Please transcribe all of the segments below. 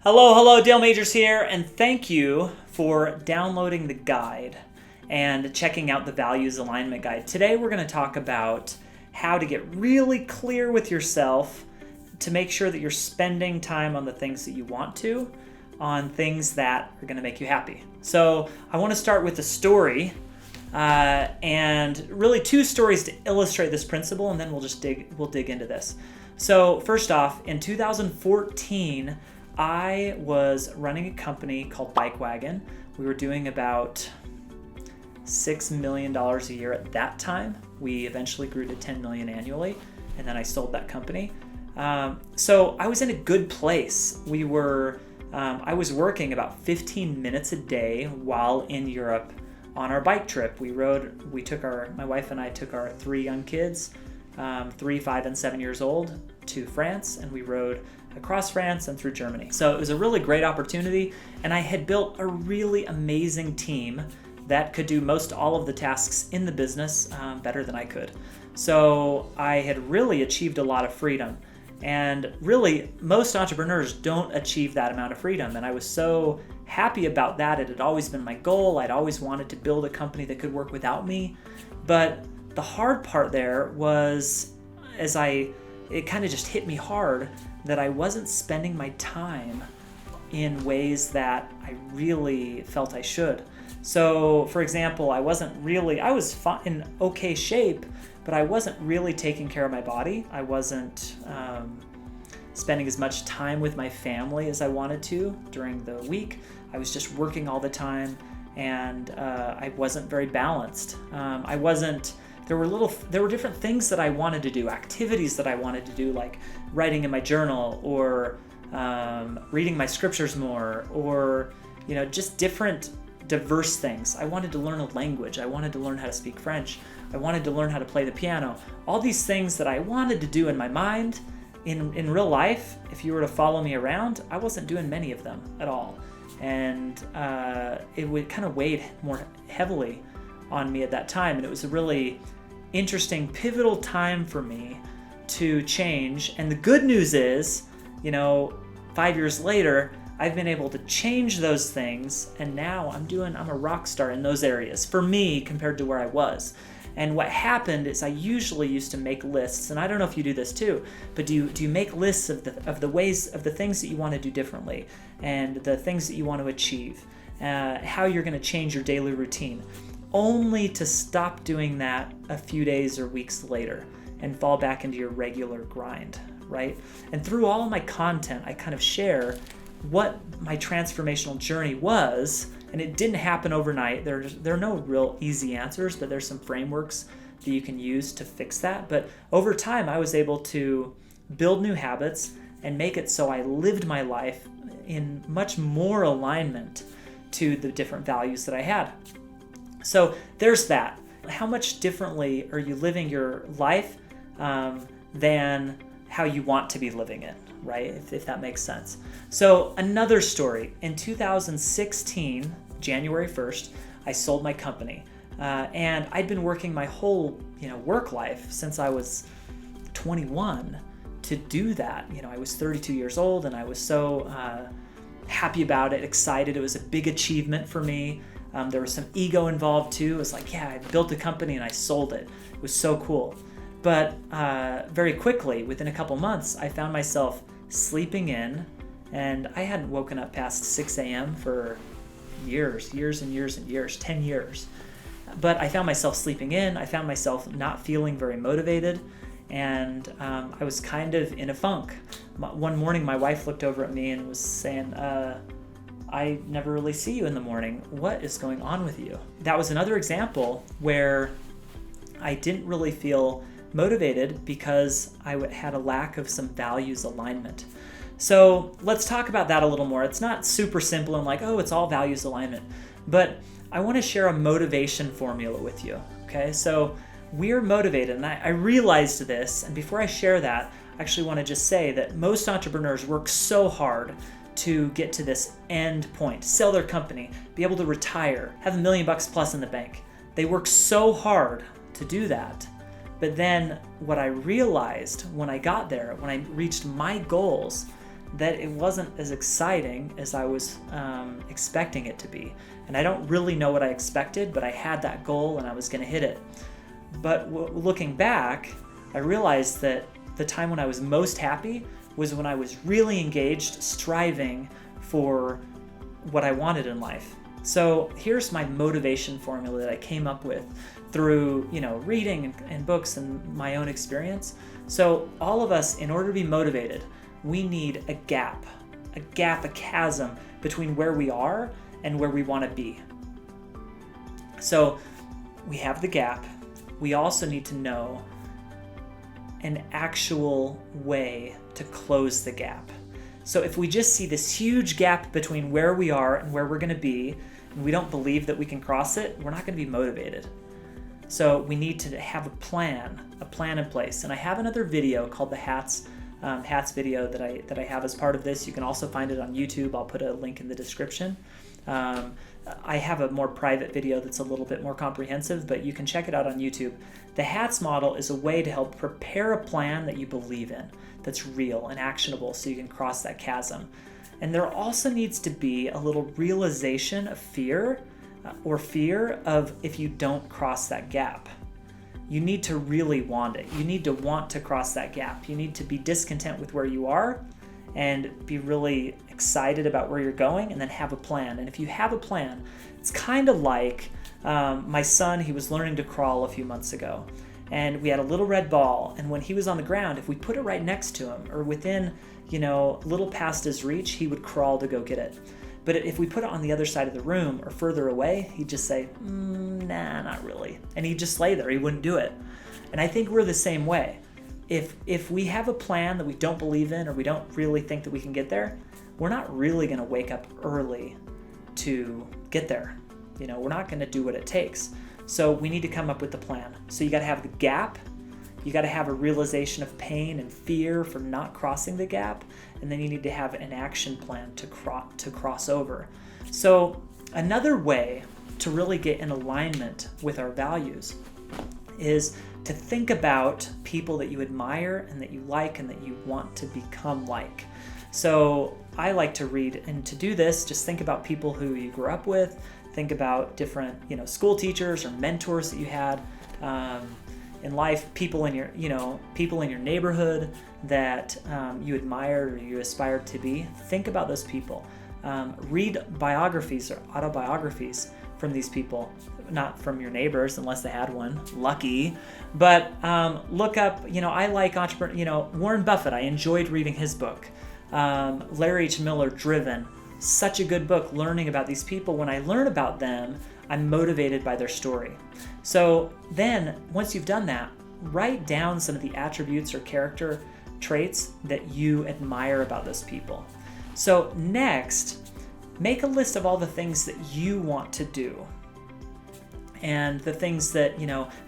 Hello, Dale Majors here, and thank you for downloading the guide and checking out the Values Alignment Guide. Today we're going to talk about how to get really clear with yourself to make sure that you're spending time on the things that you want to, on things that are going to make you happy. So I want to start with a story, and really two stories to illustrate this principle, and then we'll dig into this. So first off, in 2014, I was running a company called Bike Wagon. We were doing about $6 million a year at that time. We eventually grew to $10 million annually, and then I sold that company. So I was in a good place. I was working about 15 minutes a day while in Europe on our bike trip. My wife and I took our three young kids, 3, 5, and 7 years old, to France, and we rode across France and through Germany. So it was a really great opportunity, and I had built a really amazing team that could do most all of the tasks in the business better than I could. So I had really achieved a lot of freedom, and really most entrepreneurs don't achieve that amount of freedom, and I was so happy about that. It had always been my goal. I'd always wanted to build a company that could work without me, but the hard part there was it kind of just hit me hard that I wasn't spending my time in ways that I really felt I should. So, for example, I was in okay shape, but I wasn't really taking care of my body. I wasn't spending as much time with my family as I wanted to during the week. I was just working all the time, and I wasn't very balanced. There were different things that I wanted to do, activities that I wanted to do, like writing in my journal or reading my scriptures more, or just different diverse things. I wanted to learn a language. I wanted to learn how to speak French. I wanted to learn how to play the piano. All these things that I wanted to do in my mind. In real life, if you were to follow me around, I wasn't doing many of them at all. And it would kind of weighed more heavily on me at that time. And it was a really interesting, pivotal time for me to change. And the good news is, 5 years later, I've been able to change those things, and now I'm a rock star in those areas for me compared to where I was. And what happened is I usually used to make lists, and I don't know if you do this too, but do you make lists of the things that you want to do differently, and the things that you want to achieve, how you're going to change your daily routine, only to stop doing that a few days or weeks later and fall back into your regular grind, right? And through all of my content, I kind of share what my transformational journey was, and it didn't happen overnight. There are no real easy answers, but there's some frameworks that you can use to fix that. But over time, I was able to build new habits and make it so I lived my life in much more alignment to the different values that I had. So there's that. How much differently are you living your life than how you want to be living it, right? If that makes sense. So another story. In 2016, January 1st, I sold my company. And I'd been working my whole work life since I was 21 to do that. I was 32 years old, and I was so happy about it, excited. It was a big achievement for me. There was some ego involved too. It was like, yeah, I built a company and I sold it. It was so cool. But very quickly, within a couple months, I found myself sleeping in, and I hadn't woken up past 6 a.m. for years and years, 10 years. But I found myself sleeping in. I found myself not feeling very motivated, and I was kind of in a funk. One morning, my wife looked over at me and was saying, I never really see you in the morning. What is going on with you? That was another example where I didn't really feel motivated because I had a lack of some values alignment. So let's talk about that a little more. It's not super simple and like, oh, it's all values alignment. But I want to share a motivation formula with you, okay? So we're motivated, and I realized this, and before I share that, I actually want to just say that most entrepreneurs work so hard to get to this end point, sell their company, be able to retire, have $1 million plus in the bank. They work so hard to do that. But then what I realized when I got there, when I reached my goals, that it wasn't as exciting as I was expecting it to be. And I don't really know what I expected, but I had that goal and I was going to hit it. But looking back, I realized that the time when I was most happy was when I was really engaged, striving for what I wanted in life. So here's my motivation formula that I came up with through, reading and books and my own experience. So all of us, in order to be motivated, we need a gap, a chasm between where we are and where we want to be. So we have the gap. We also need to know an actual way to close the gap. So if we just see this huge gap between where we are and where we're going to be, and we don't believe that we can cross it, we're not going to be motivated. So we need to have a plan in place. And I have another video called the hats video that I have as part of this. You can also find it on YouTube. I'll put a link in the description. I have a more private video that's a little bit more comprehensive, but you can check it out on YouTube. The hats model is a way to help prepare a plan that you believe in, that's real and actionable, so you can cross that chasm. And there also needs to be a little realization of fear of if you don't cross that gap. You need to really want it. You need to want to cross that gap. You need to be discontent with where you are and be really excited about where you're going, and then have a plan. And if you have a plan, it's kind of like my son. He was learning to crawl a few months ago, and we had a little red ball, and when he was on the ground, if we put it right next to him or within, a little past his reach, he would crawl to go get it. But if we put it on the other side of the room or further away, he'd just say, nah, not really. And he'd just lay there. He wouldn't do it. And I think we're the same way. If we have a plan that we don't believe in, or we don't really think that we can get there, we're not really going to wake up early to get there. We're not going to do what it takes. So we need to come up with the plan. So you got to have the gap. You got to have a realization of pain and fear for not crossing the gap, and then you need to have an action plan to cross over. So another way to really get in alignment with our values is to think about people that you admire and that you like and that you want to become like. So I like to read, and to do this, just think about people who you grew up with. Think about different, school teachers or mentors that you had in life, people in your neighborhood that you admired or you aspired to be. Think about those people. Read biographies or autobiographies from these people, not from your neighbors unless they had one, lucky. But look up, I like entrepreneur, Warren Buffett. I enjoyed reading his book. Larry H. Miller, Driven. Such a good book, learning about these people. When I learn about them, I'm motivated by their story. So then, once you've done that, write down some of the attributes or character traits that you admire about those people. So next, make a list of all the things that you want to do. And the things that,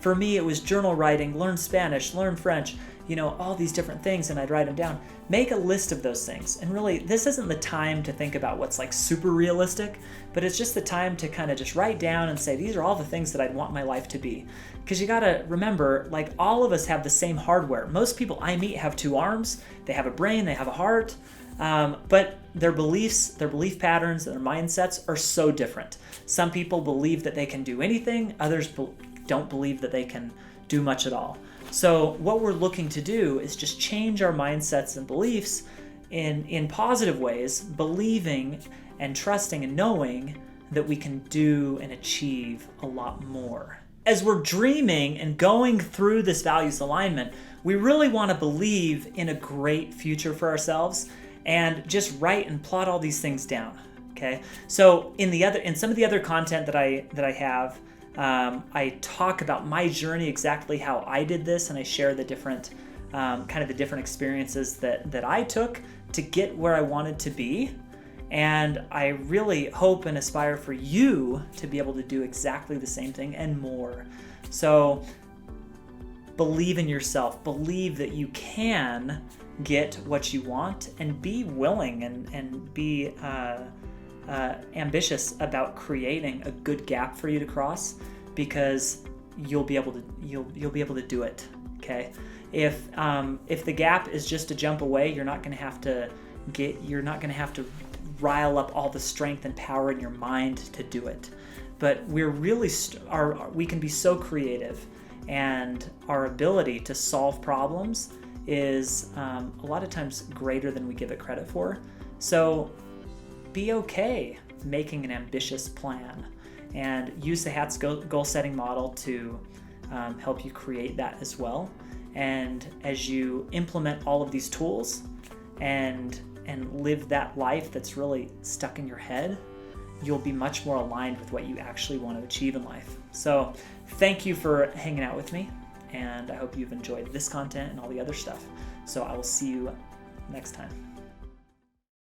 for me, it was journal writing, learn Spanish, learn French, all these different things, and I'd write them down. Make a list of those things. And really, this isn't the time to think about what's like super realistic, but it's just the time to kind of just write down and say, these are all the things that I'd want my life to be. Because you got to remember, like, all of us have the same hardware. Most people I meet have two arms, they have a brain, they have a heart, but their beliefs, their belief patterns, their mindsets are so different. Some people believe that they can do anything, others don't believe that they can do much at all. So what we're looking to do is just change our mindsets and beliefs in positive ways, believing and trusting and knowing that we can do and achieve a lot more. As we're dreaming and going through this values alignment, we really want to believe in a great future for ourselves and just write and plot all these things down. Okay. So in some of the other content that I have, I talk about my journey, exactly how I did this, and I share the different the different experiences that I took to get where I wanted to be. And I really hope and aspire for you to be able to do exactly the same thing and more. So believe in yourself, believe that you can get what you want, and be willing and be ambitious about creating a good gap for you to cross, because you'll be able to do it. Okay, if the gap is just a jump away, you're not going to have to you're not going to have to rile up all the strength and power in your mind to do it. But we're really we can be so creative, and our ability to solve problems is a lot of times greater than we give it credit for. So be okay making an ambitious plan, and use the HATS goal setting model to help you create that as well. And as you implement all of these tools and live that life that's really stuck in your head, you'll be much more aligned with what you actually want to achieve in life. So thank you for hanging out with me, and I hope you've enjoyed this content and all the other stuff. So I will see you next time.